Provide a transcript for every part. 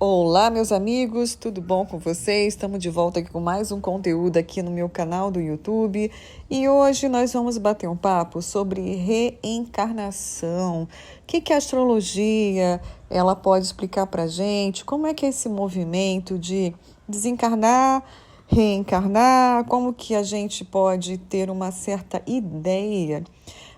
Olá, meus amigos, tudo bom com vocês? Estamos de volta aqui com mais um conteúdo aqui no meu canal do YouTube e hoje nós vamos bater um papo sobre reencarnação. O que a astrologia ela pode explicar para a gente? Como é que é esse movimento de desencarnar, reencarnar? Como que a gente pode ter uma certa ideia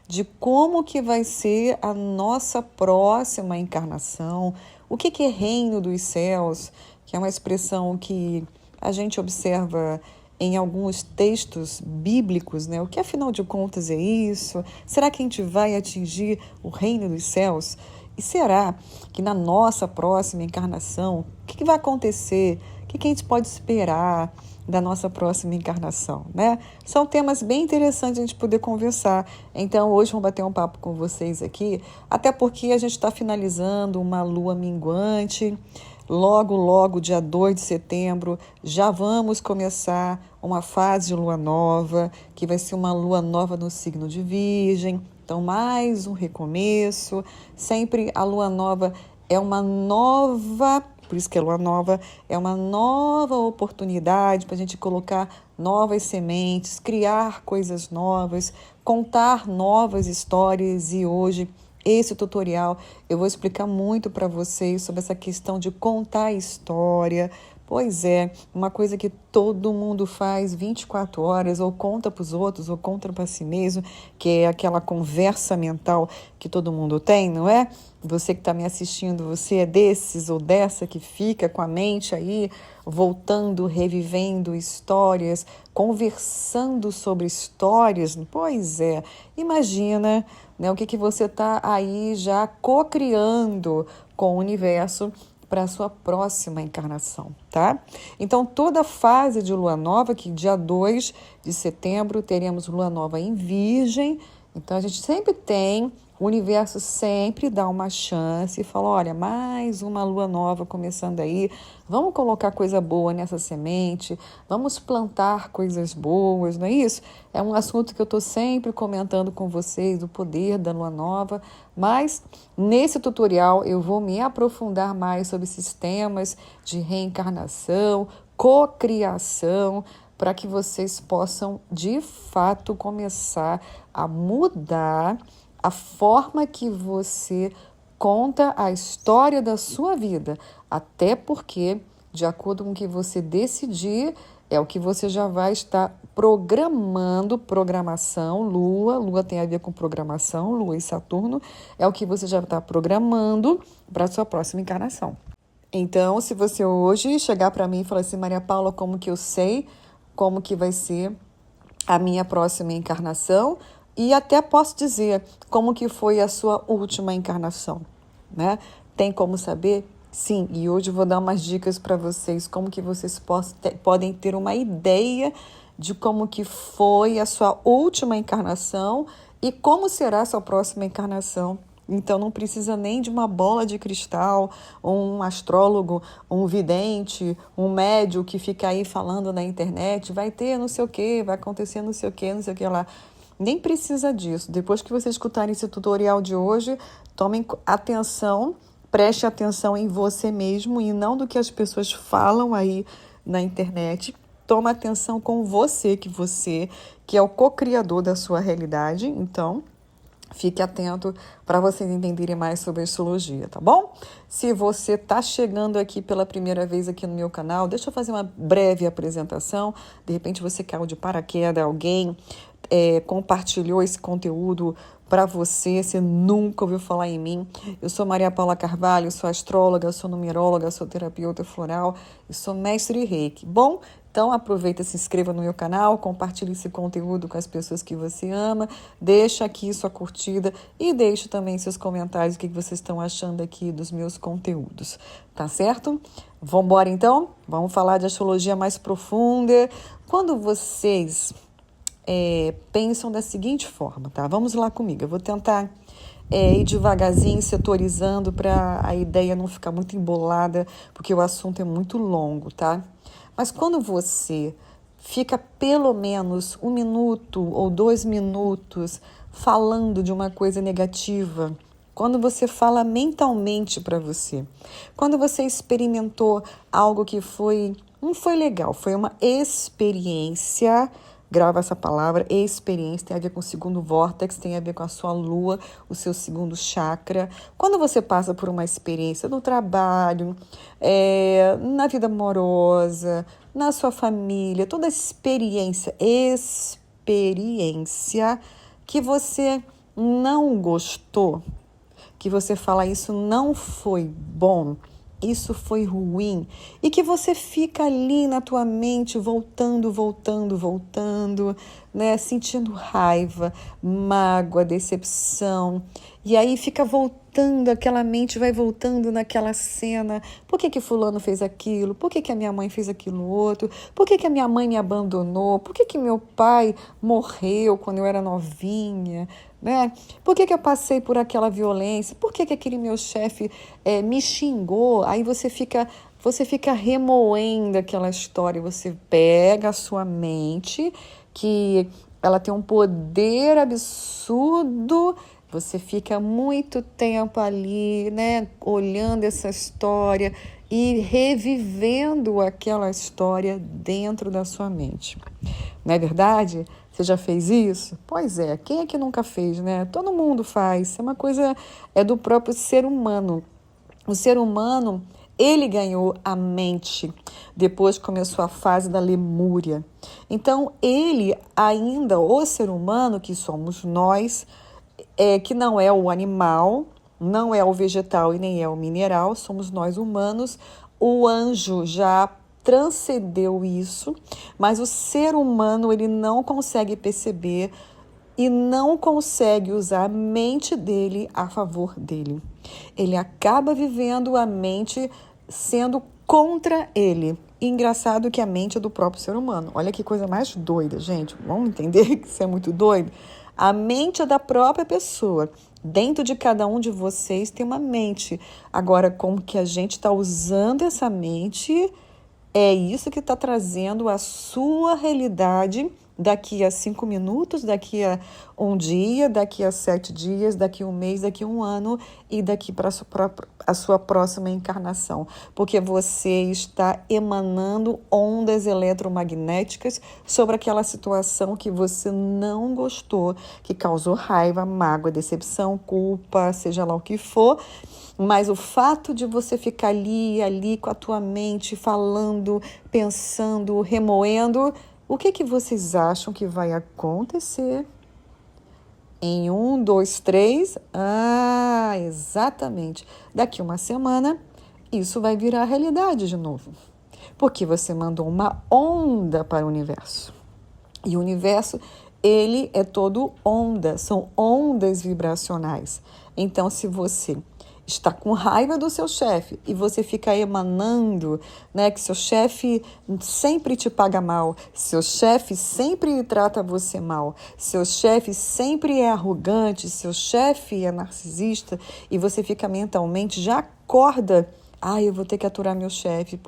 de como que vai ser a nossa próxima encarnação? O que é reino dos céus, que é uma expressão que a gente observa em alguns textos bíblicos, né? O que afinal de contas é isso? Será que a gente vai atingir o reino dos céus? E será que na nossa próxima encarnação, o que vai acontecer? O que a gente pode esperar da nossa próxima encarnação, né? São temas bem interessantes a gente poder conversar. Então, hoje vamos bater um papo com vocês aqui, até porque a gente está finalizando uma lua minguante. Logo, dia 2 de setembro, já vamos começar uma fase de lua nova, que vai ser uma lua nova no signo de Virgem. Então, mais um recomeço. Sempre a lua nova é uma nova... Por isso que a lua nova é uma nova oportunidade para a gente colocar novas sementes, criar coisas novas, contar novas histórias. E hoje, esse tutorial, eu vou explicar muito para vocês sobre essa questão de contar história. Pois é, uma coisa que todo mundo faz 24 horas, ou conta para os outros, ou conta para si mesmo, que é aquela conversa mental que todo mundo tem, não é? Você que está me assistindo, você é desses ou dessa que fica com a mente aí, voltando, revivendo histórias, conversando sobre histórias? Pois é, imagina, né, o que você está aí já co-criando com o universo para a sua próxima encarnação, tá? Então, toda fase de lua nova, que dia 2 de setembro teremos lua nova em Virgem, então a gente sempre tem, o universo sempre dá uma chance e fala, olha, mais uma lua nova começando aí, vamos colocar coisa boa nessa semente, vamos plantar coisas boas, não é isso? É um assunto que eu estou sempre comentando com vocês, do poder da lua nova, mas nesse tutorial eu vou me aprofundar mais sobre esses temas de reencarnação, cocriação, para que vocês possam, de fato, começar a mudar a forma que você conta a história da sua vida. Até porque, de acordo com o que você decidir, é o que você já vai estar programando, programação, Lua tem a ver com programação, Lua e Saturno, é o que você já está programando para a sua próxima encarnação. Então, se você hoje chegar para mim e falar assim, Maria Paula, como que eu sei como que vai ser a minha próxima encarnação? E até posso dizer como que foi a sua última encarnação, né? Tem como saber? Sim, e hoje eu vou dar umas dicas para vocês, como que vocês podem ter uma ideia de como que foi a sua última encarnação e como será a sua próxima encarnação. Então, não precisa nem de uma bola de cristal, um astrólogo, um vidente, um médium que fica aí falando na internet, vai ter não sei o que, vai acontecer não sei o que lá. Nem precisa disso. Depois que vocês escutarem esse tutorial de hoje, tomem atenção, preste atenção em você mesmo e não do que as pessoas falam aí na internet. Toma atenção com você, que é o co-criador da sua realidade. Então, fique atento para vocês entenderem mais sobre a astrologia, tá bom? Se você está chegando aqui pela primeira vez aqui no meu canal, deixa eu fazer uma breve apresentação. De repente você caiu de paraquedas, alguém compartilhou esse conteúdo para você nunca ouviu falar em mim. Eu sou Maria Paula Carvalho, sou astróloga, sou numeróloga, sou terapeuta floral e sou mestre Reiki. Bom, então aproveita, se inscreva no meu canal, compartilhe esse conteúdo com as pessoas que você ama, deixa aqui sua curtida e deixe também seus comentários, o que vocês estão achando aqui dos meus conteúdos, tá certo? Vamos embora então? Vamos falar de astrologia mais profunda. Quando vocês pensam da seguinte forma, tá? Vamos lá comigo, eu vou tentar ir devagarzinho, setorizando para a ideia não ficar muito embolada, porque o assunto é muito longo, tá? Mas quando você fica pelo menos 1 minuto ou 2 minutos falando de uma coisa negativa quando você fala mentalmente para você, quando você experimentou algo que não foi legal, foi uma experiência. Grava essa palavra, experiência, tem a ver com o segundo vórtex, tem a ver com a sua lua, o seu segundo chakra. Quando você passa por uma experiência no trabalho, na vida amorosa, na sua família, toda experiência que você não gostou, que você fala isso não foi bom, isso foi ruim, e que você fica ali na tua mente voltando, né, sentindo raiva, mágoa, decepção, e aí fica voltando, aquela mente vai voltando naquela cena. Por que fulano fez aquilo? Por que a minha mãe fez aquilo outro? Por que a minha mãe me abandonou? Por que meu pai morreu quando eu era novinha? Né? Por que eu passei por aquela violência? Por que aquele meu chefe me xingou? Aí você fica remoendo aquela história. Você pega a sua mente, que ela tem um poder absurdo. Você fica muito tempo ali, né, olhando essa história e revivendo aquela história dentro da sua mente. Não é verdade? Você já fez isso? Pois é, quem é que nunca fez, né? Todo mundo faz. Isso é uma coisa, do próprio ser humano. O ser humano, ele ganhou a mente depois que começou a fase da lemúria. Então, ele ainda, o ser humano, que somos nós, que não é o animal, não é o vegetal e nem é o mineral, somos nós humanos. O anjo já transcendeu isso, mas o ser humano, ele não consegue perceber e não consegue usar a mente dele a favor dele. Ele acaba vivendo a mente sendo contra ele. E engraçado que a mente é do próprio ser humano. Olha que coisa mais doida, gente. Vamos entender que isso é muito doido? A mente é da própria pessoa. Dentro de cada um de vocês tem uma mente. Agora, como que a gente está usando essa mente, é isso que está trazendo a sua realidade daqui a 5 minutos, daqui a um dia, daqui a 7 dias, daqui a um mês, daqui a um ano e daqui para a sua próxima encarnação. Porque você está emanando ondas eletromagnéticas sobre aquela situação que você não gostou, que causou raiva, mágoa, decepção, culpa, seja lá o que for. Mas o fato de você ficar ali com a tua mente falando, pensando, remoendo, o que vocês acham que vai acontecer? Em 1, 2, 3, exatamente. Daqui uma semana, isso vai virar realidade de novo. Porque você mandou uma onda para o universo. E o universo, ele é todo onda, são ondas vibracionais. Então, se você está com raiva do seu chefe e você fica emanando, né, que seu chefe sempre te paga mal, seu chefe sempre trata você mal, seu chefe sempre é arrogante, seu chefe é narcisista, e você fica mentalmente, já acorda, eu vou ter que aturar meu chefe,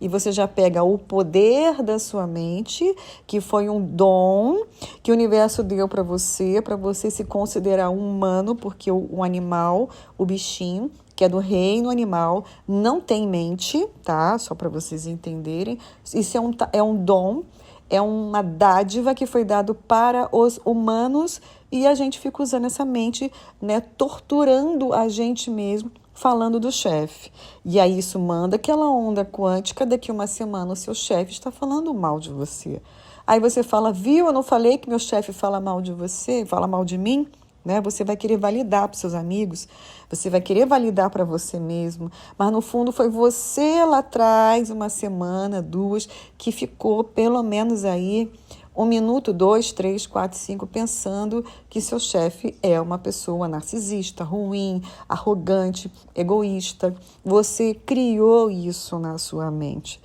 e você já pega o poder da sua mente, que foi um dom que o universo deu para você se considerar humano, porque o animal, o bichinho, que é do reino animal, não tem mente, tá? Só para vocês entenderem. Isso é um dom, é uma dádiva que foi dado para os humanos, e a gente fica usando essa mente, né, torturando a gente mesmo, falando do chefe. E aí isso manda aquela onda quântica, daqui uma semana o seu chefe está falando mal de você. Aí você fala, viu, eu não falei que meu chefe fala mal de você, fala mal de mim? Né? Você vai querer validar para os seus amigos, você vai querer validar para você mesmo, mas no fundo foi você lá atrás, uma semana, 2, que ficou pelo menos aí 1 minuto, 2, 3, 4, 5, pensando que seu chefe é uma pessoa narcisista, ruim, arrogante, egoísta. Você criou isso na sua mente.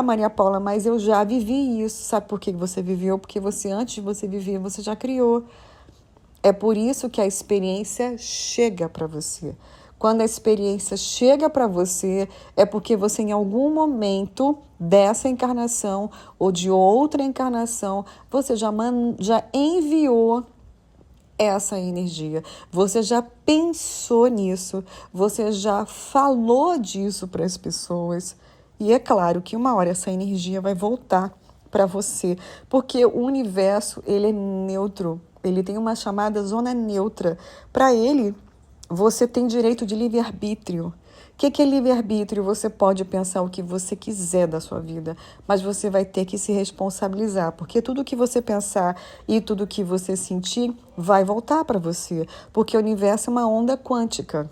Maria Paula, mas eu já vivi isso. Sabe por que você viveu? Porque antes de você viver, você já criou. É por isso que a experiência chega para você. Quando a experiência chega para você, é porque você, em algum momento dessa encarnação ou de outra encarnação, você já enviou essa energia. Você já pensou nisso, você já falou disso para as pessoas. E é claro que uma hora essa energia vai voltar para você, porque o universo, ele é neutro, ele tem uma chamada zona neutra. Para ele, você tem direito de livre-arbítrio. O que é livre-arbítrio? Você pode pensar o que você quiser da sua vida, mas você vai ter que se responsabilizar, porque tudo que você pensar e tudo que você sentir vai voltar para você, porque o universo é uma onda quântica.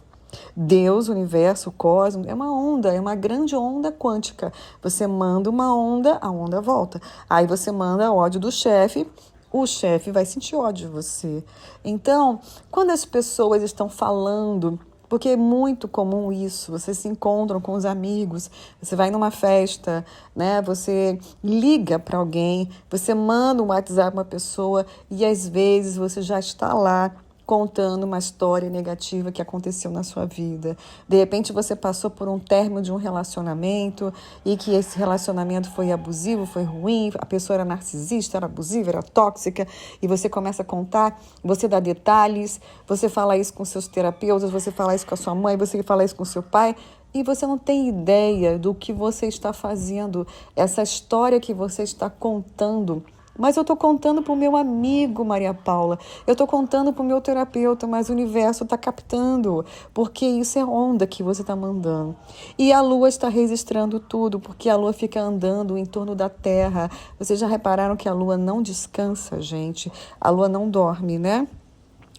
Deus, o universo, o cosmos, é uma onda, é uma grande onda quântica. Você manda uma onda, a onda volta. Aí você manda ódio do chefe, o chefe vai sentir ódio de você. Então, quando as pessoas estão falando, porque é muito comum isso, vocês se encontram com os amigos, você vai numa festa, né? Você liga para alguém, você manda um WhatsApp para uma pessoa e às vezes você já está lá contando uma história negativa que aconteceu na sua vida. De repente você passou por um término de um relacionamento e que esse relacionamento foi abusivo, foi ruim, a pessoa era narcisista, era abusiva, era tóxica, e você começa a contar, você dá detalhes, você fala isso com seus terapeutas, você fala isso com a sua mãe, você fala isso com seu pai, e você não tem ideia do que você está fazendo, essa história que você está contando. Mas eu estou contando para o meu amigo, Maria Paula. Eu estou contando para o meu terapeuta, mas o universo está captando, porque isso é onda que você está mandando. E a Lua está registrando tudo, porque a Lua fica andando em torno da Terra. Vocês já repararam que a Lua não descansa, gente? A Lua não dorme, né?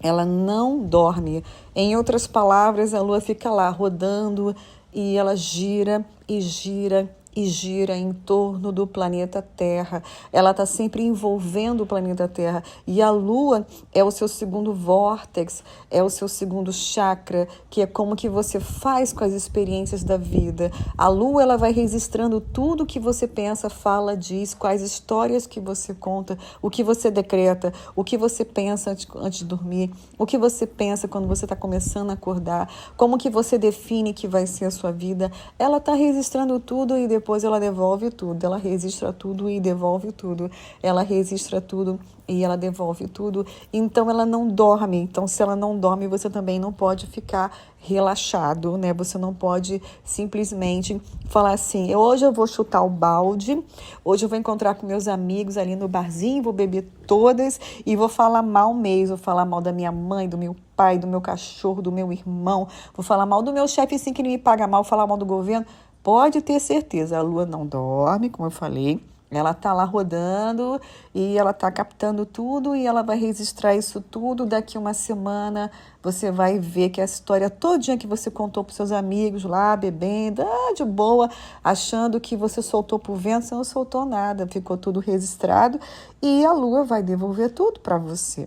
Ela não dorme. Em outras palavras, a Lua fica lá rodando e ela gira e gira e gira em torno do planeta Terra. Ela está sempre envolvendo o planeta Terra. E a Lua é o seu segundo vórtex, é o seu segundo chakra, que é como que você faz com as experiências da vida. A Lua, ela vai registrando tudo que você pensa, fala, diz, quais histórias que você conta, o que você decreta, o que você pensa antes de dormir, o que você pensa quando você está começando a acordar, como que você define que vai ser a sua vida. Ela está registrando tudo e depois ela devolve tudo, ela registra tudo e devolve tudo, ela registra tudo e ela devolve tudo. Então ela não dorme. Então, se ela não dorme, você também não pode ficar relaxado, né? Você não pode simplesmente falar assim: hoje eu vou chutar o balde, hoje eu vou encontrar com meus amigos ali no barzinho, vou beber todas e vou falar mal mesmo, vou falar mal da minha mãe, do meu pai, do meu cachorro, do meu irmão, vou falar mal do meu chefe assim que ele me paga mal, vou falar mal do governo. Pode ter certeza, a Lua não dorme, como eu falei, ela está lá rodando e ela está captando tudo e ela vai registrar isso tudo. Daqui uma semana você vai ver que a história todinha que você contou para os seus amigos lá, bebendo, de boa, achando que você soltou para o vento, você não soltou nada, ficou tudo registrado e a Lua vai devolver tudo para você.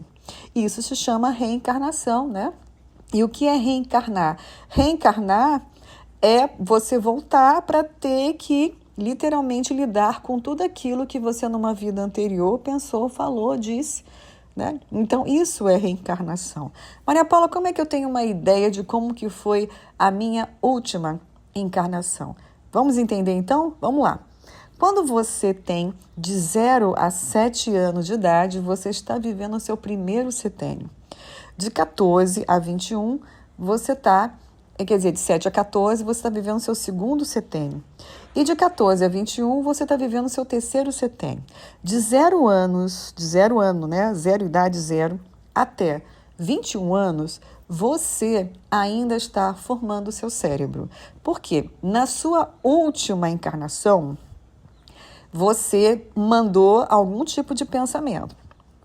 Isso se chama reencarnação, né? E o que é reencarnar? Reencarnar é você voltar para ter que literalmente lidar com tudo aquilo que você numa vida anterior pensou, falou, disse, né? Então isso é reencarnação. Maria Paula, como é que eu tenho uma ideia de como que foi a minha última encarnação? Vamos entender então? Vamos lá. Quando você tem de 0 a 7 anos de idade, você está vivendo o seu primeiro setênio. De 14 a 21, você está... Quer dizer, de 7 a 14, você está vivendo o seu segundo setênio. E de 14 a 21, você está vivendo o seu terceiro setênio. De 0 anos, né? Idade zero, até 21 anos, você ainda está formando o seu cérebro. Por quê? Na sua última encarnação, você mandou algum tipo de pensamento.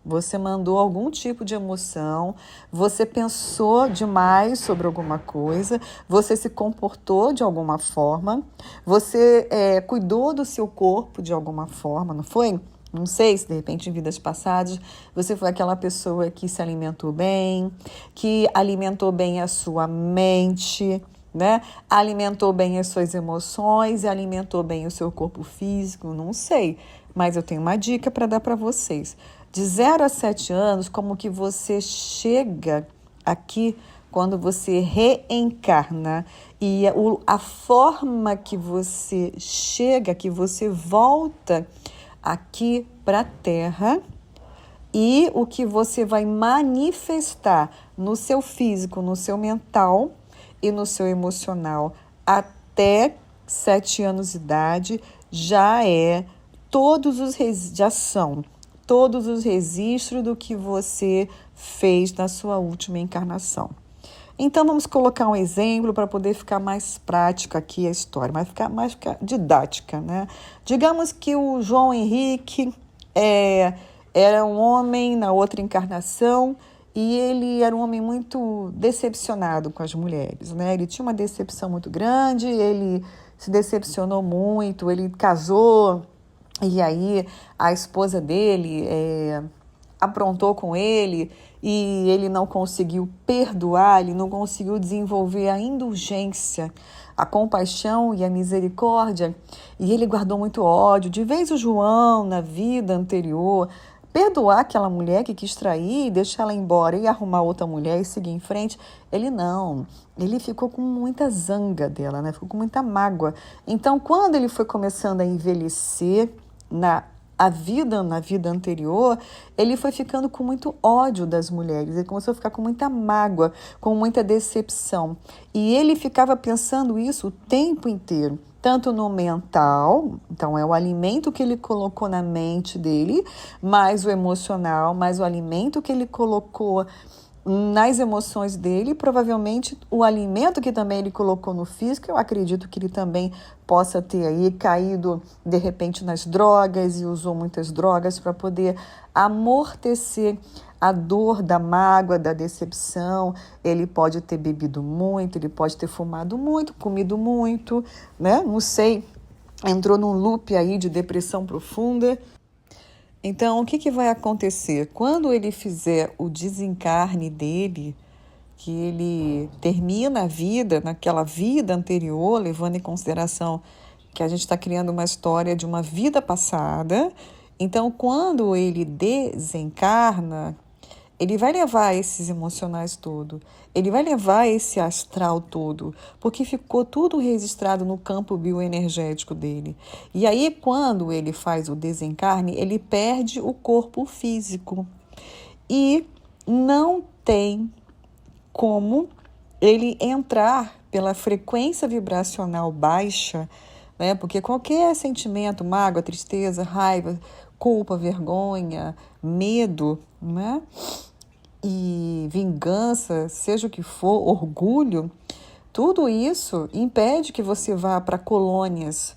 Você mandou algum tipo de emoção, você pensou demais sobre alguma coisa, você se comportou de alguma forma, você cuidou do seu corpo de alguma forma, não foi? Não sei se de repente em vidas passadas você foi aquela pessoa que se alimentou bem, que alimentou bem a sua mente, né? Alimentou bem as suas emoções, alimentou bem o seu corpo físico, não sei. Mas eu tenho uma dica para dar para vocês. De 0 a 7 anos, como que você chega aqui quando você reencarna e a forma que você chega, que você volta aqui para a Terra e o que você vai manifestar no seu físico, no seu mental e no seu emocional até 7 anos de idade já são todos os registros do que você fez na sua última encarnação. Então, vamos colocar um exemplo para poder ficar mais prática aqui a história, ficar didática, né? Digamos que o João Henrique era um homem na outra encarnação e ele era um homem muito decepcionado com as mulheres, né? Ele tinha uma decepção muito grande, ele se decepcionou muito, ele casou e aí a esposa dele aprontou com ele e ele não conseguiu perdoar, ele não conseguiu desenvolver a indulgência, a compaixão e a misericórdia, e ele guardou muito ódio. De vez o João, na vida anterior, perdoar aquela mulher que quis trair, deixar ela embora e arrumar outra mulher e seguir em frente, ele não. Ele ficou com muita zanga dela, né? Ficou com muita mágoa. Então, quando ele foi começando a envelhecer na vida anterior, ele foi ficando com muito ódio das mulheres, ele começou a ficar com muita mágoa, com muita decepção. E ele ficava pensando isso o tempo inteiro, tanto no mental, então é o alimento que ele colocou na mente dele, mais o emocional, mais o alimento que ele colocou nas emoções dele, provavelmente o alimento que também ele colocou no físico, eu acredito que ele também possa ter aí caído de repente nas drogas e usou muitas drogas para poder amortecer a dor da mágoa, da decepção. Ele pode ter bebido muito, ele pode ter fumado muito, comido muito, né? Não sei, entrou num loop aí de depressão profunda. Então, o que vai acontecer? Quando ele fizer o desencarne dele, que ele termina a vida naquela vida anterior, levando em consideração que a gente está criando uma história de uma vida passada, então, quando ele desencarna, ele vai levar esses emocionais todo, ele vai levar esse astral todo, porque ficou tudo registrado no campo bioenergético dele. E aí, quando ele faz o desencarne, ele perde o corpo físico. E não tem como ele entrar pela frequência vibracional baixa, né? Porque qualquer sentimento, mágoa, tristeza, raiva, culpa, vergonha, medo, né? E vingança, seja o que for, orgulho, tudo isso impede que você vá para colônias,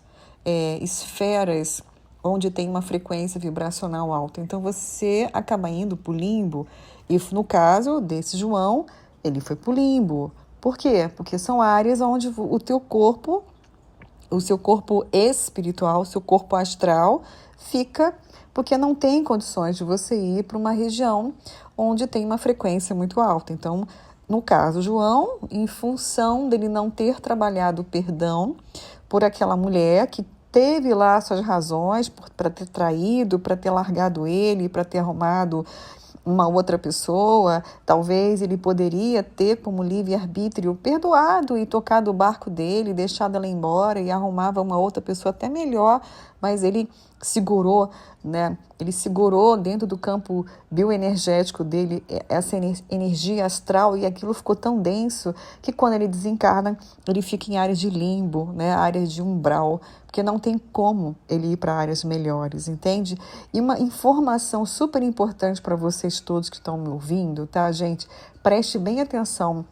esferas onde tem uma frequência vibracional alta. Então você acaba indo para o limbo. E no caso desse João, ele foi para o limbo. Por quê? Porque são áreas onde o seu corpo espiritual, o seu corpo astral fica, porque não tem condições de você ir para uma região onde tem uma frequência muito alta. Então, no caso, João, em função dele não ter trabalhado o perdão por aquela mulher que teve lá suas razões para ter traído, para ter largado ele, para ter arrumado uma outra pessoa, talvez ele poderia ter como livre-arbítrio perdoado e tocado o barco dele, deixado ela embora e arrumava uma outra pessoa até melhor, mas ele segurou, né? Ele segurou dentro do campo bioenergético dele essa energia astral e aquilo ficou tão denso que quando ele desencarna, ele fica em áreas de limbo, né? Áreas de umbral, porque não tem como ele ir para áreas melhores, entende? E uma informação super importante para vocês todos que estão me ouvindo, tá, gente? Preste bem atenção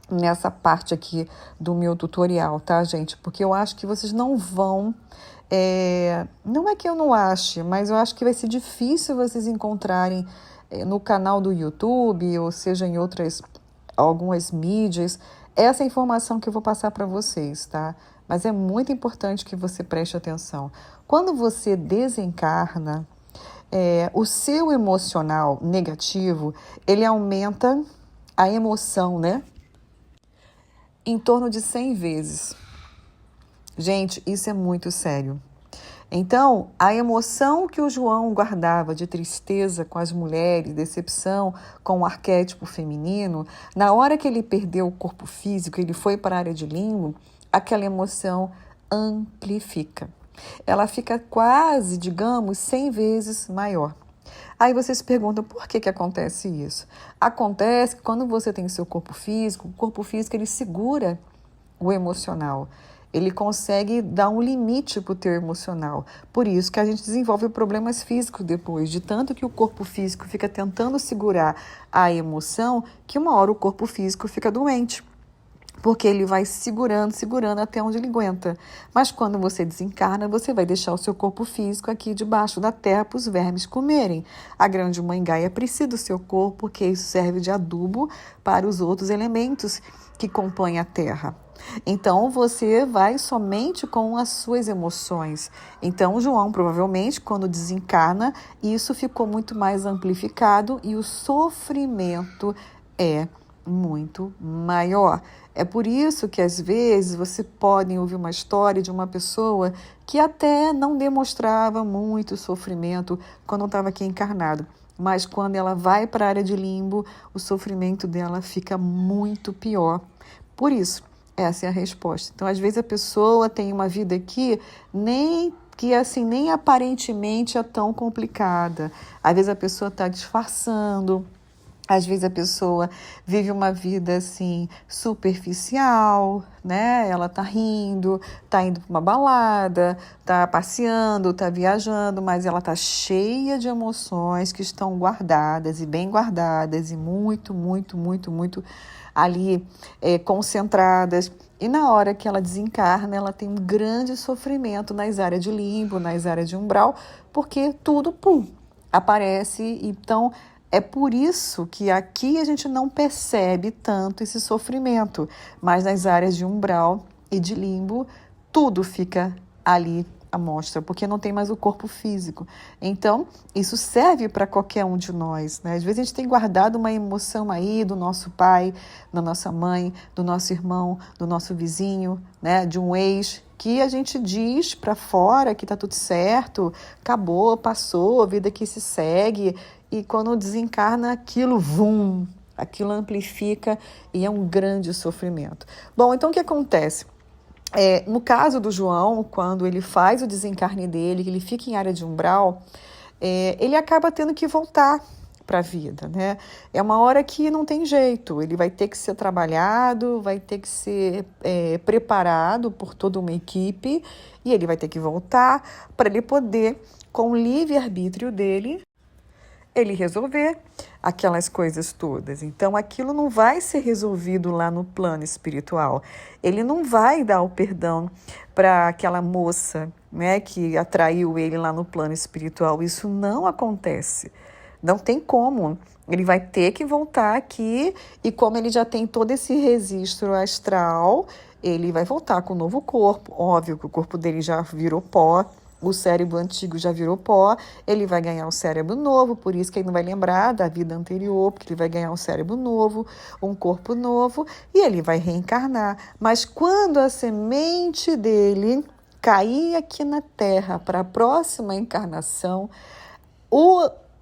nessa parte aqui do meu tutorial, tá, gente? Porque eu acho que vocês não vão... não é que eu não ache, mas eu acho que vai ser difícil vocês encontrarem no canal do YouTube, ou seja, em algumas mídias, essa informação que eu vou passar para vocês, tá? Mas é muito importante que você preste atenção. Quando você desencarna, o seu emocional negativo, ele aumenta a emoção, né? Em torno de 100 vezes. Gente, isso é muito sério. Então, a emoção que o João guardava de tristeza com as mulheres, decepção com o arquétipo feminino, na hora que ele perdeu o corpo físico, ele foi para a área de limbo, aquela emoção amplifica. Ela fica quase, digamos, 100 vezes maior. Aí você se pergunta, por que que acontece isso? Acontece que quando você tem seu corpo físico, o corpo físico ele segura o emocional. Ele consegue dar um limite para o teu emocional. Por isso que a gente desenvolve problemas físicos depois, de tanto que o corpo físico fica tentando segurar a emoção, que uma hora o corpo físico fica doente. Porque ele vai segurando, segurando até onde ele aguenta. Mas quando você desencarna, você vai deixar o seu corpo físico aqui debaixo da terra para os vermes comerem. A grande mãe Gaia precisa do seu corpo porque isso serve de adubo para os outros elementos que compõem a terra. Então, você vai somente com as suas emoções. Então, João, provavelmente, quando desencarna, isso ficou muito mais amplificado e o sofrimento é muito maior. É por isso que, às vezes, você pode ouvir uma história de uma pessoa que até não demonstrava muito sofrimento quando estava aqui encarnado. Mas quando ela vai para a área de limbo, o sofrimento dela fica muito pior. Por isso, essa é a resposta. Então, às vezes, a pessoa tem uma vida aqui nem aparentemente é tão complicada. Às vezes, a pessoa está disfarçando. Às vezes a pessoa vive uma vida assim superficial, né? Ela tá rindo, tá indo para uma balada, tá passeando, tá viajando, mas ela tá cheia de emoções que estão guardadas e bem guardadas e muito, muito, muito, muito ali concentradas. E na hora que ela desencarna, ela tem um grande sofrimento nas áreas de limbo, nas áreas de umbral, porque tudo, pum, aparece. Então, é por isso que aqui a gente não percebe tanto esse sofrimento, mas nas áreas de umbral e de limbo, tudo fica ali à mostra, porque não tem mais o corpo físico. Então, isso serve para qualquer um de nós, né? Às vezes a gente tem guardado uma emoção aí do nosso pai, da nossa mãe, do nosso irmão, do nosso vizinho, né? De um ex, que a gente diz para fora que tá tudo certo, acabou, passou, a vida que se segue. E quando desencarna, aquilo amplifica e é um grande sofrimento. Bom, então o que acontece? No caso do João, quando ele faz o desencarne dele, que ele fica em área de umbral, ele acaba tendo que voltar para a vida, né? É uma hora que não tem jeito, ele vai ter que ser trabalhado, vai ter que ser preparado por toda uma equipe e ele vai ter que voltar para ele poder, com o livre-arbítrio dele, ele resolver aquelas coisas todas. Então, aquilo não vai ser resolvido lá no plano espiritual. Ele não vai dar o perdão para aquela moça, né, que atraiu ele lá no plano espiritual. Isso não acontece. Não tem como. Ele vai ter que voltar aqui e como ele já tem todo esse registro astral, ele vai voltar com um novo corpo. Óbvio que o corpo dele já virou pó. O cérebro antigo já virou pó, ele vai ganhar um cérebro novo, por isso que ele não vai lembrar da vida anterior, porque ele vai ganhar um cérebro novo, um corpo novo, e ele vai reencarnar. Mas quando a semente dele cair aqui na Terra para a próxima encarnação,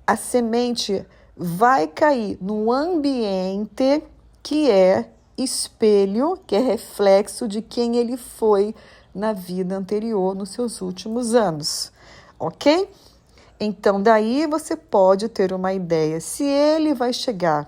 a semente vai cair no ambiente que é espelho, que é reflexo de quem ele foi na vida anterior, nos seus últimos anos, ok? Então, daí você pode ter uma ideia se ele vai chegar,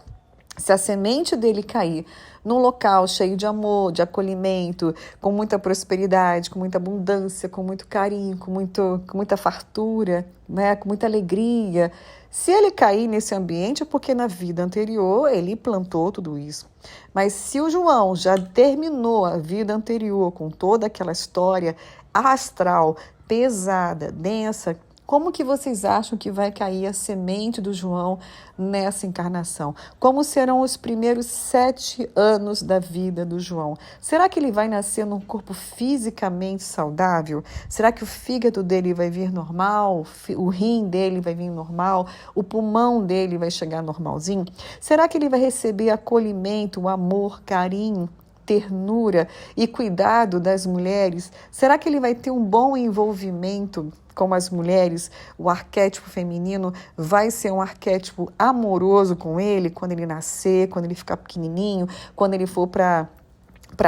se a semente dele cair num local cheio de amor, de acolhimento, com muita prosperidade, com muita abundância, com muito carinho, com muita fartura, né? Com muita alegria. Se ele cair nesse ambiente é porque na vida anterior ele plantou tudo isso. Mas se o João já terminou a vida anterior com toda aquela história astral, pesada, densa, como que vocês acham que vai cair a semente do João nessa encarnação? Como serão os primeiros 7 anos da vida do João? Será que ele vai nascer num corpo fisicamente saudável? Será que o fígado dele vai vir normal? O rim dele vai vir normal? O pulmão dele vai chegar normalzinho? Será que ele vai receber acolhimento, amor, carinho, ternura e cuidado das mulheres? Será que ele vai ter um bom envolvimento com as mulheres? O arquétipo feminino vai ser um arquétipo amoroso com ele quando ele nascer, quando ele ficar pequenininho, quando ele for para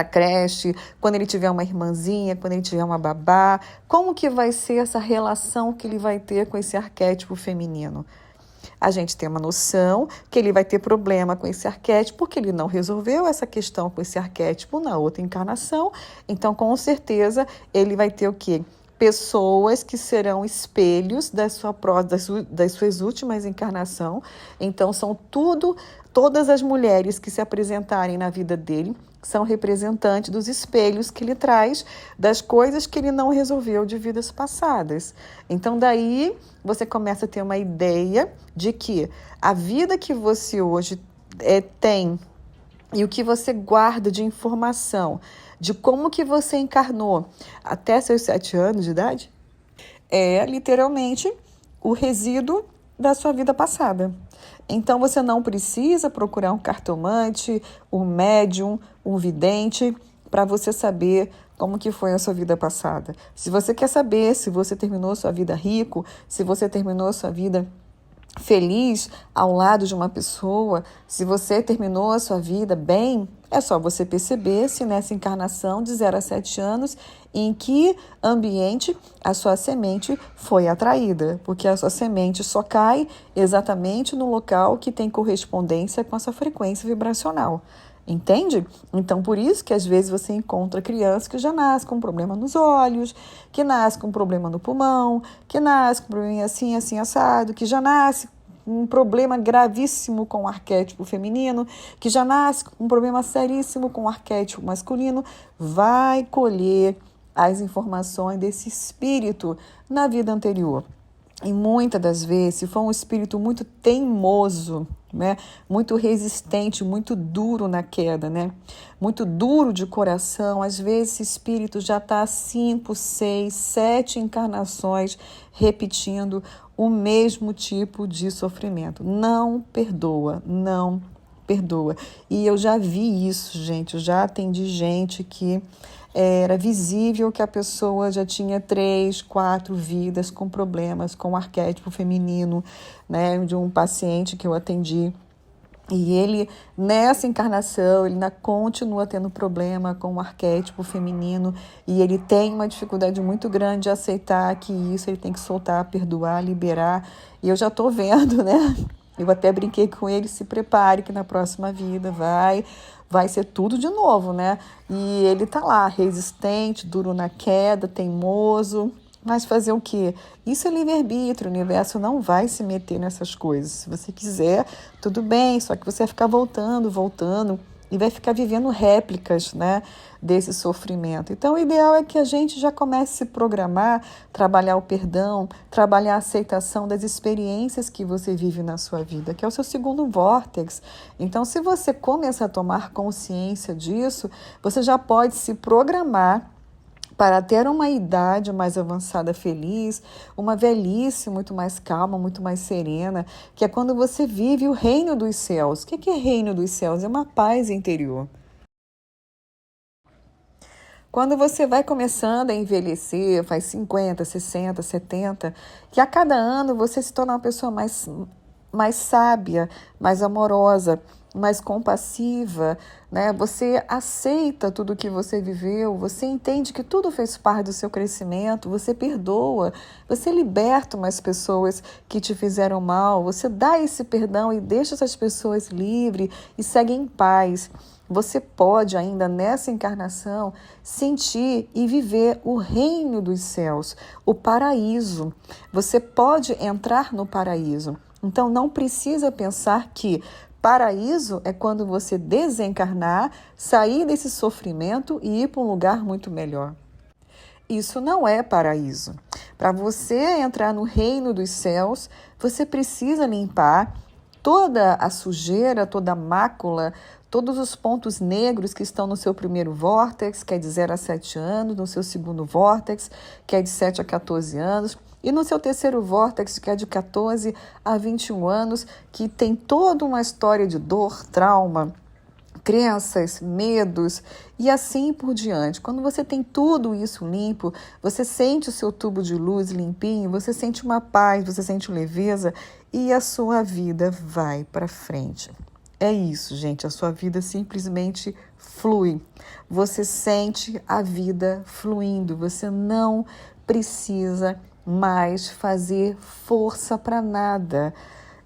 creche, quando ele tiver uma irmãzinha, quando ele tiver uma babá? Como que vai ser essa relação que ele vai ter com esse arquétipo feminino? a gente tem uma noção que ele vai ter problema com esse arquétipo, porque ele não resolveu essa questão com esse arquétipo na outra encarnação. Então, com certeza, ele vai ter o quê? Pessoas que serão espelhos das suas últimas encarnações. Então, são todas as mulheres que se apresentarem na vida dele são representantes dos espelhos que ele traz das coisas que ele não resolveu de vidas passadas. Então, daí você começa a ter uma ideia de que a vida que você hoje tem e o que você guarda de informação de como que você encarnou até seus 7 anos de idade é literalmente o resíduo da sua vida passada. Então, você não precisa procurar um cartomante, um médium, um vidente, para você saber como que foi a sua vida passada. Se você quer saber se você terminou sua vida rico, se você terminou sua vida feliz ao lado de uma pessoa, se você terminou a sua vida bem, é só você perceber se nessa encarnação de 0 a 7 anos, em que ambiente a sua semente foi atraída, porque a sua semente só cai exatamente no local que tem correspondência com a sua frequência vibracional. Entende? Então, por isso que às vezes você encontra crianças que já nascem com problema nos olhos, que nascem com problema no pulmão, que nascem com problema assim, assim, assado, que já nasce com um problema gravíssimo com o arquétipo feminino, que já nasce com um problema seríssimo com o arquétipo masculino, vai colher as informações desse espírito na vida anterior. E muitas das vezes, se for um espírito muito teimoso, né, muito resistente, muito duro na queda, né, muito duro de coração, às vezes esse espírito já está 5, 6, 7 encarnações repetindo o mesmo tipo de sofrimento. Não perdoa, não perdoa. E eu já vi isso, gente, eu já atendi gente que era visível que a pessoa já tinha 3, 4 vidas com problemas com o arquétipo feminino, né, de um paciente que eu atendi. E ele, nessa encarnação, ele ainda continua tendo problema com o arquétipo feminino e ele tem uma dificuldade muito grande de aceitar que isso ele tem que soltar, perdoar, liberar. E eu já estou vendo, né? Eu até brinquei com ele, se prepare que na próxima vida vai ser tudo de novo, né? E ele tá lá, resistente, duro na queda, teimoso. Mas fazer o quê? Isso é livre-arbítrio, o universo não vai se meter nessas coisas. Se você quiser, tudo bem, só que você vai ficar voltando, e vai ficar vivendo réplicas, né, desse sofrimento. Então, o ideal é que a gente já comece a se programar, trabalhar o perdão, trabalhar a aceitação das experiências que você vive na sua vida, que é o seu segundo vórtex. Então, se você começar a tomar consciência disso, você já pode se programar para ter uma idade mais avançada feliz, uma velhice muito mais calma, muito mais serena, que é quando você vive o reino dos céus. O que é reino dos céus? É uma paz interior. Quando você vai começando a envelhecer, faz 50, 60, 70, que a cada ano você se torna uma pessoa mais sábia, mais amorosa, mais compassiva, né? Você aceita tudo que você viveu, você entende que tudo fez parte do seu crescimento, você perdoa, você liberta umas pessoas que te fizeram mal, você dá esse perdão e deixa essas pessoas livres e segue em paz. Você pode ainda nessa encarnação sentir e viver o reino dos céus, o paraíso. Você pode entrar no paraíso. Então não precisa pensar que paraíso é quando você desencarnar, sair desse sofrimento e ir para um lugar muito melhor. Isso não é paraíso. Para você entrar no reino dos céus, você precisa limpar toda a sujeira, toda a mácula, todos os pontos negros que estão no seu primeiro vórtex, que é de 0 a 7 anos, no seu segundo vórtex, que é de 7 a 14 anos, e no seu terceiro vórtex, que é de 14 a 21 anos, que tem toda uma história de dor, trauma, crenças, medos e assim por diante. Quando você tem tudo isso limpo, você sente o seu tubo de luz limpinho, você sente uma paz, você sente leveza e a sua vida vai para frente. É isso, gente, a sua vida simplesmente flui. Você sente a vida fluindo, você não precisa mais fazer força para nada.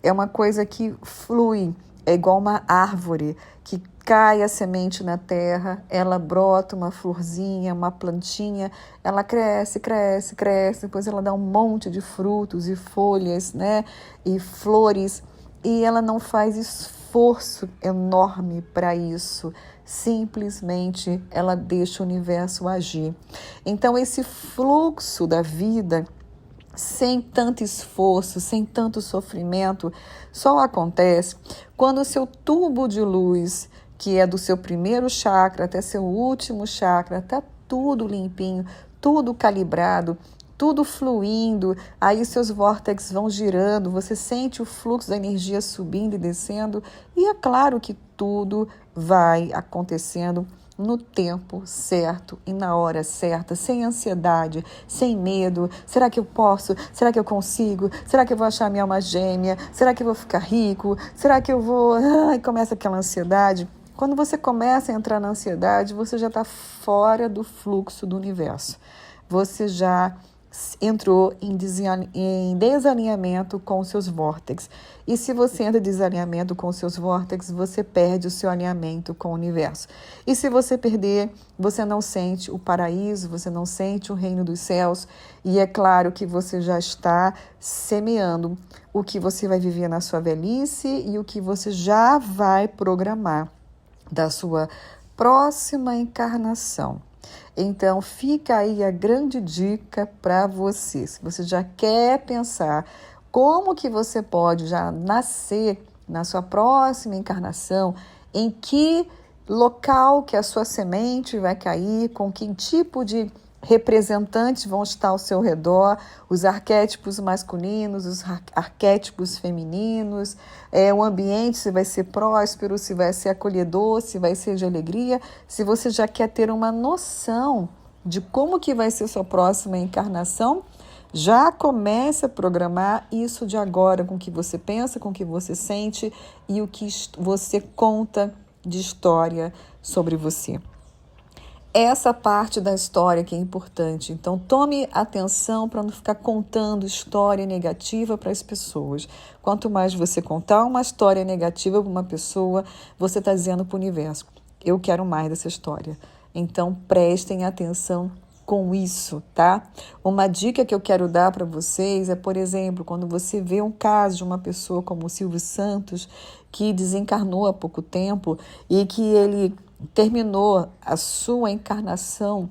é uma coisa que flui, é igual uma árvore que cai a semente na terra, ela brota uma florzinha, uma plantinha, ela cresce, cresce, cresce, depois ela dá um monte de frutos e folhas, né, e flores, e ela não faz esforço enorme para isso, simplesmente ela deixa o universo agir. Então esse fluxo da vida, sem tanto esforço, sem tanto sofrimento, só acontece quando o seu tubo de luz, que é do seu primeiro chakra até seu último chakra, está tudo limpinho, tudo calibrado, tudo fluindo, aí seus vórtices vão girando, você sente o fluxo da energia subindo e descendo, e é claro que tudo vai acontecendo no tempo certo e na hora certa, sem ansiedade, sem medo. Será que eu posso? Será que eu consigo? Será que eu vou achar minha alma gêmea? Será que eu vou ficar rico? Será que eu vou... Ai, começa aquela ansiedade. Quando você começa a entrar na ansiedade, você já está fora do fluxo do universo. Você já entrou em desalinhamento com os seus vórtices. E se você entra em desalinhamento com os seus vórtices, você perde o seu alinhamento com o universo. E se você perder, você não sente o paraíso, você não sente o reino dos céus. E é claro que você já está semeando o que você vai viver na sua velhice e o que você já vai programar da sua próxima encarnação. Então, fica aí a grande dica para você. Se você já quer pensar como que você pode já nascer na sua próxima encarnação, em que local que a sua semente vai cair, com que tipo de representantes vão estar ao seu redor, os arquétipos masculinos, os arquétipos femininos, o ambiente, se vai ser próspero, se vai ser acolhedor, se vai ser de alegria. Se você já quer ter uma noção de como que vai ser sua próxima encarnação, já comece a programar isso de agora, com o que você pensa, com o que você sente e o que você conta de história sobre você. Essa parte da história que é importante. Então, tome atenção para não ficar contando história negativa para as pessoas. Quanto mais você contar uma história negativa para uma pessoa, você está dizendo para o universo, eu quero mais dessa história. Então, prestem atenção com isso, tá? Uma dica que eu quero dar para vocês é, por exemplo, quando você vê um caso de uma pessoa como o Silvio Santos, que desencarnou há pouco tempo e que ele terminou a sua encarnação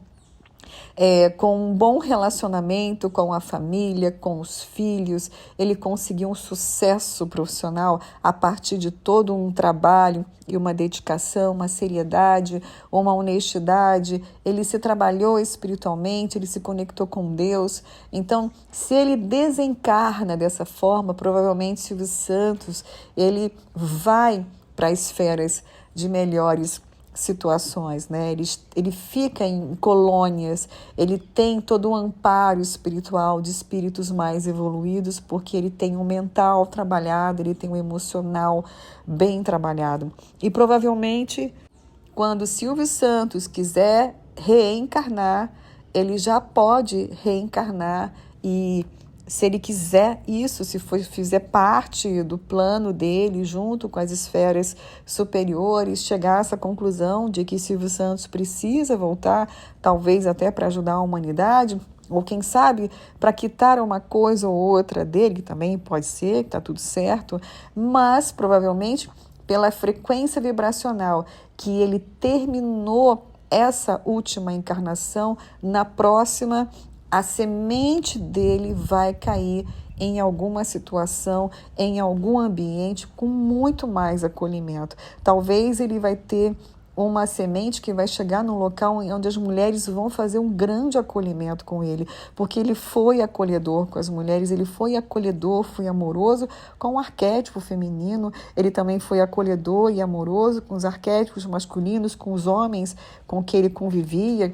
com um bom relacionamento com a família, com os filhos, ele conseguiu um sucesso profissional a partir de todo um trabalho e uma dedicação, uma seriedade, uma honestidade, ele se trabalhou espiritualmente, ele se conectou com Deus. Então, se ele desencarna dessa forma, provavelmente Silvio Santos, ele vai para esferas de melhores situações, né? Ele fica em colônias, ele tem todo um amparo espiritual de espíritos mais evoluídos, porque ele tem um mental trabalhado, ele tem um emocional bem trabalhado. E provavelmente, quando Silvio Santos quiser reencarnar, ele já pode reencarnar e se ele quiser isso, se fizer parte do plano dele, junto com as esferas superiores, chegar a essa conclusão de que Silvio Santos precisa voltar, talvez até para ajudar a humanidade, ou quem sabe para quitar uma coisa ou outra dele, que também pode ser, que está tudo certo, mas provavelmente pela frequência vibracional que ele terminou essa última encarnação, na próxima a semente dele vai cair em alguma situação, em algum ambiente com muito mais acolhimento. Talvez ele vai ter uma semente que vai chegar num local onde as mulheres vão fazer um grande acolhimento com ele, porque ele foi acolhedor com as mulheres, ele foi acolhedor, foi amoroso com o arquétipo feminino, ele também foi acolhedor e amoroso com os arquétipos masculinos, com os homens com que ele convivia,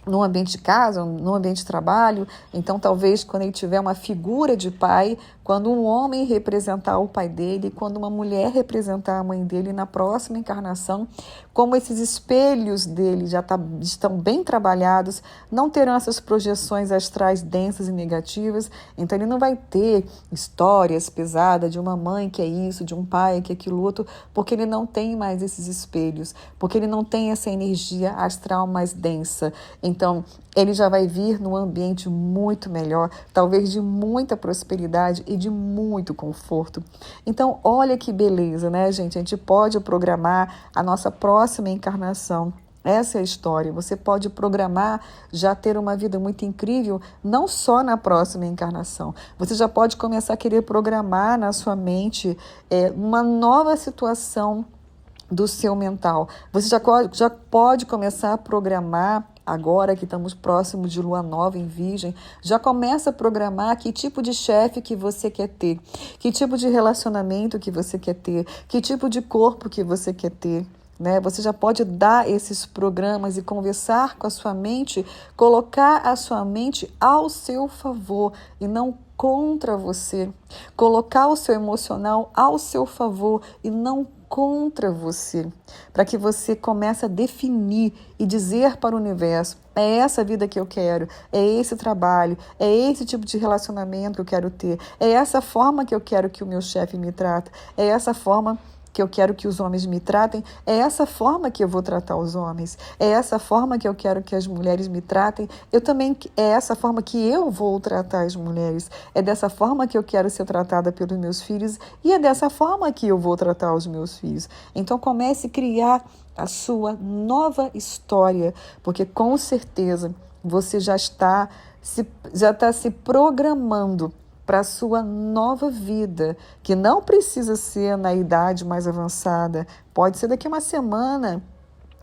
no ambiente de casa, no ambiente de trabalho. Então, talvez, quando ele tiver uma figura de pai, quando um homem representar o pai dele, quando uma mulher representar a mãe dele na próxima encarnação, como esses espelhos dele estão bem trabalhados, não terão essas projeções astrais densas e negativas, então ele não vai ter histórias pesadas de uma mãe que é isso, de um pai que é aquilo outro, porque ele não tem mais esses espelhos, porque ele não tem essa energia astral mais densa. Então, ele já vai vir num ambiente muito melhor, talvez de muita prosperidade e de muito conforto. Então, olha que beleza, né, gente? A gente pode programar a nossa próxima encarnação. Essa é a história. Você pode programar já ter uma vida muito incrível, não só na próxima encarnação. Você já pode começar a querer programar na sua mente uma nova situação do seu mental. Você já pode começar a programar. Agora que estamos próximos de lua nova em Virgem, já começa a programar que tipo de chefe que você quer ter, que tipo de relacionamento que você quer ter, que tipo de corpo que você quer ter. Né? Você já pode dar esses programas e conversar com a sua mente, colocar a sua mente ao seu favor e não contra você. Colocar o seu emocional ao seu favor e não contra você, para que você comece a definir e dizer para o universo: é essa vida que eu quero, é esse trabalho, é esse tipo de relacionamento que eu quero ter, é essa forma que eu quero que o meu chefe me trate, é essa forma que eu quero que os homens me tratem, é essa forma que eu vou tratar os homens, é essa forma que eu quero que as mulheres me tratem, é essa forma que eu vou tratar as mulheres, é dessa forma que eu quero ser tratada pelos meus filhos e é dessa forma que eu vou tratar os meus filhos. Então comece a criar a sua nova história, porque com certeza você já está se programando para a sua nova vida, que não precisa ser na idade mais avançada, pode ser daqui a uma semana,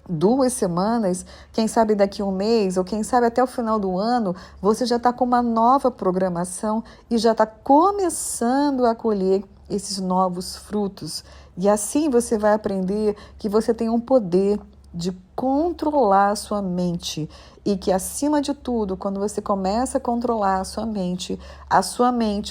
2 semanas, quem sabe daqui a um mês, ou quem sabe até o final do ano, você já está com uma nova programação e já está começando a colher esses novos frutos. E assim você vai aprender que você tem um poder de controlar a sua mente e que, acima de tudo, quando você começa a controlar a sua mente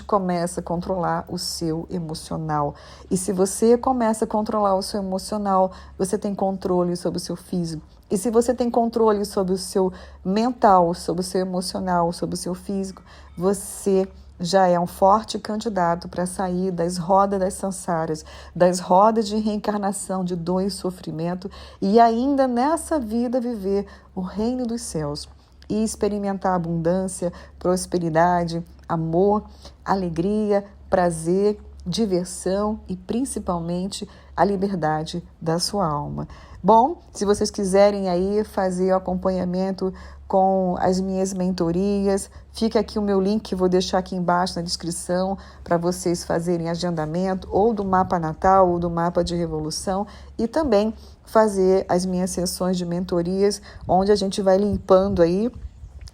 começa a controlar o seu emocional. E se você começa a controlar o seu emocional, você tem controle sobre o seu físico. E se você tem controle sobre o seu mental, sobre o seu emocional, sobre o seu físico, você já é um forte candidato para sair das rodas das sansaras, das rodas de reencarnação, de dor e sofrimento, e ainda nessa vida viver o reino dos céus e experimentar abundância, prosperidade, amor, alegria, prazer, diversão e principalmente a liberdade da sua alma. Bom, se vocês quiserem aí fazer o acompanhamento com as minhas mentorias, fica aqui o meu link que vou deixar aqui embaixo na descrição para vocês fazerem agendamento ou do mapa natal ou do mapa de revolução e também fazer as minhas sessões de mentorias, onde a gente vai limpando aí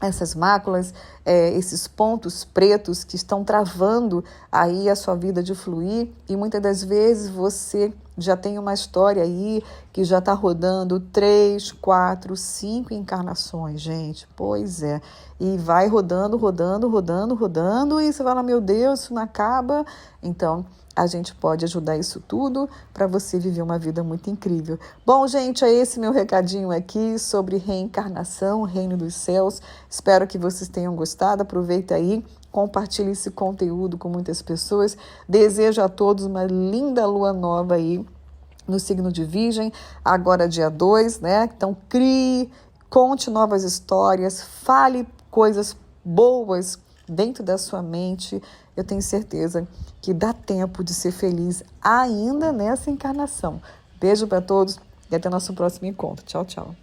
essas máculas, esses pontos pretos que estão travando aí a sua vida de fluir, e muitas das vezes você já tem uma história aí que já está rodando 3, 4, 5 encarnações, gente. Pois é. E vai rodando, e você fala, meu Deus, isso não acaba. Então, a gente pode ajudar isso tudo para você viver uma vida muito incrível. Bom, gente, é esse meu recadinho aqui sobre reencarnação, reino dos céus. Espero que vocês tenham gostado. Aproveita aí, compartilhe esse conteúdo com muitas pessoas. Desejo a todos uma linda lua nova aí no signo de Virgem, agora dia 2, né? Então, crie, conte novas histórias, fale coisas boas dentro da sua mente. Eu tenho certeza que dá tempo de ser feliz ainda nessa encarnação. Beijo para todos e até nosso próximo encontro. Tchau, tchau.